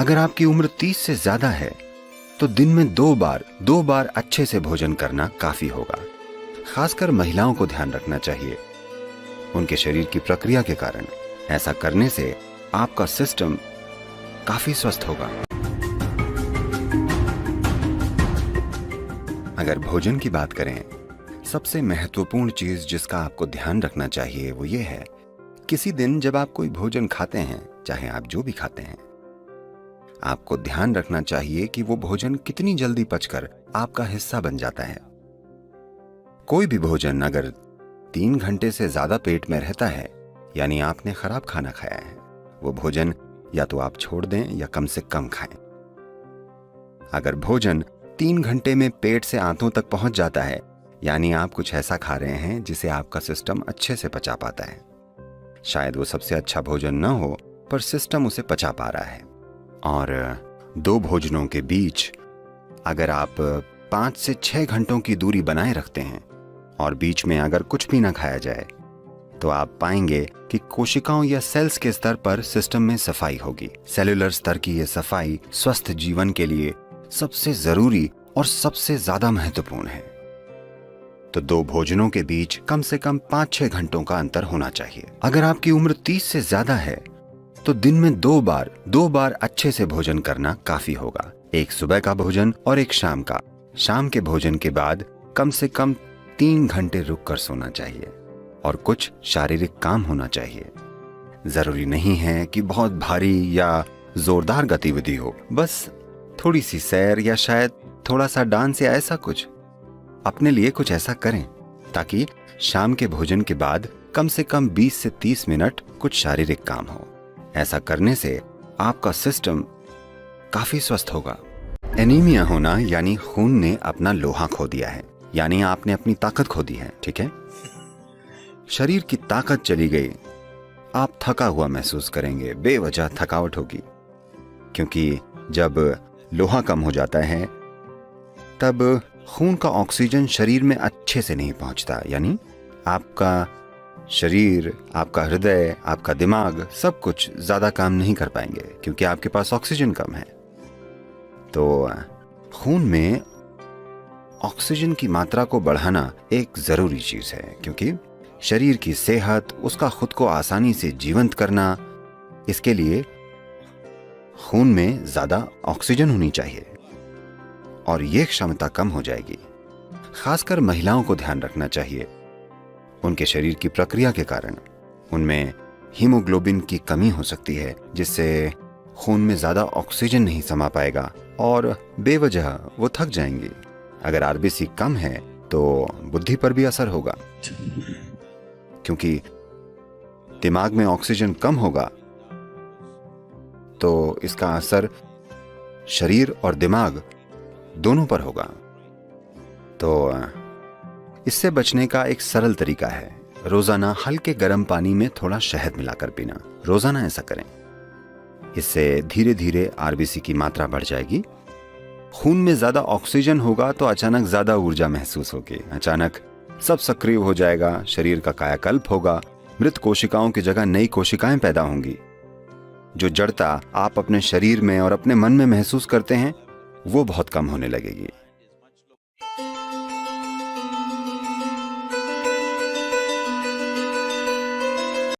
अगर आपकी उम्र 30 से ज्यादा है तो दिन में दो बार अच्छे से भोजन करना काफी होगा। खासकर महिलाओं को ध्यान रखना चाहिए उनके शरीर की प्रक्रिया के कारण। ऐसा करने से आपका सिस्टम काफी स्वस्थ होगा। अगर भोजन की बात करें, सबसे महत्वपूर्ण चीज जिसका आपको ध्यान रखना चाहिए वो ये है, किसी दिन जब आप कोई भोजन खाते हैं, चाहे आप जो भी खाते हैं, आपको ध्यान रखना चाहिए कि वो भोजन कितनी जल्दी पचकर आपका हिस्सा बन जाता है। कोई भी भोजन अगर 3 घंटे से ज्यादा पेट में रहता है, यानी आपने खराब खाना खाया है। वो भोजन या तो आप छोड़ दें या कम से कम खाएं। अगर भोजन 3 घंटे में पेट से आंतों तक पहुंच जाता है, यानी आप कुछ ऐसा खा रहे हैं जिसे आपका सिस्टम अच्छे से पचा पाता है। शायद वो सबसे अच्छा भोजन न हो, पर सिस्टम उसे पचा पा रहा है। और 2 भोजनों के बीच अगर आप 5 से 6 घंटों की दूरी बनाए रखते हैं और बीच में अगर कुछ भी ना खाया जाए, तो आप पाएंगे कि कोशिकाओं या सेल्स के स्तर पर सिस्टम में सफाई होगी। सेलुलर स्तर की यह सफाई स्वस्थ जीवन के लिए सबसे जरूरी और सबसे ज्यादा महत्वपूर्ण है। तो 2 भोजनों के बीच कम से कम 5-6 घंटों का अंतर होना चाहिए। अगर आपकी उम्र 30 से ज्यादा है तो दिन में 2 बार अच्छे से भोजन करना काफी होगा। एक सुबह का भोजन और एक शाम का। शाम के भोजन के बाद कम से कम 3 घंटे रुक कर सोना चाहिए और कुछ शारीरिक काम होना चाहिए। जरूरी नहीं है कि बहुत भारी या जोरदार गतिविधि हो, बस थोड़ी सी सैर या शायद थोड़ा सा डांस या ऐसा कुछ। अपने लिए कुछ ऐसा करें ताकि शाम के भोजन के बाद कम से कम 20 से 30 मिनट कुछ शारीरिक काम हो। ऐसा करने से आपका सिस्टम काफी स्वस्थ होगा। एनीमिया होना यानी खून ने अपना लोहा खो दिया है, यानी आपने अपनी ताकत खो दी है। ठीक है, शरीर की ताकत चली गई, आप थका हुआ महसूस करेंगे, बेवजह थकावट होगी। क्योंकि जब लोहा कम हो जाता है तब खून का ऑक्सीजन शरीर में अच्छे से नहीं पहुंचता, यानी आपका शरीर, आपका हृदय, आपका दिमाग सब कुछ ज्यादा काम नहीं कर पाएंगे क्योंकि आपके पास ऑक्सीजन कम है। तो खून में ऑक्सीजन की मात्रा को बढ़ाना एक जरूरी चीज है, क्योंकि शरीर की सेहत, उसका खुद को आसानी से जीवंत करना, इसके लिए खून में ज्यादा ऑक्सीजन होनी चाहिए और यह क्षमता कम हो जाएगी। खासकर महिलाओं को ध्यान रखना चाहिए उनके शरीर की प्रक्रिया के कारण। उनमें हीमोग्लोबिन की कमी हो सकती है, जिससे खून में ज्यादा ऑक्सीजन नहीं समा पाएगा और बेवजह वो थक जाएंगी। अगर आरबीसी कम है तो बुद्धि पर भी असर होगा, क्योंकि दिमाग में ऑक्सीजन कम होगा तो इसका असर शरीर और दिमाग दोनों पर होगा। तो इससे बचने का एक सरल तरीका है, रोजाना हल्के गर्म पानी में थोड़ा शहद मिलाकर पीना। रोजाना ऐसा करें, इससे धीरे धीरे आरबीसी की मात्रा बढ़ जाएगी। खून में ज्यादा ऑक्सीजन होगा तो अचानक ज्यादा ऊर्जा महसूस होगी, अचानक सब सक्रिय हो जाएगा, शरीर का कायाकल्प होगा, मृत कोशिकाओं की जगह नई कोशिकाएं पैदा होंगी। जो जड़ता आप अपने शरीर में और अपने मन में महसूस करते हैं वो बहुत कम होने लगेगी।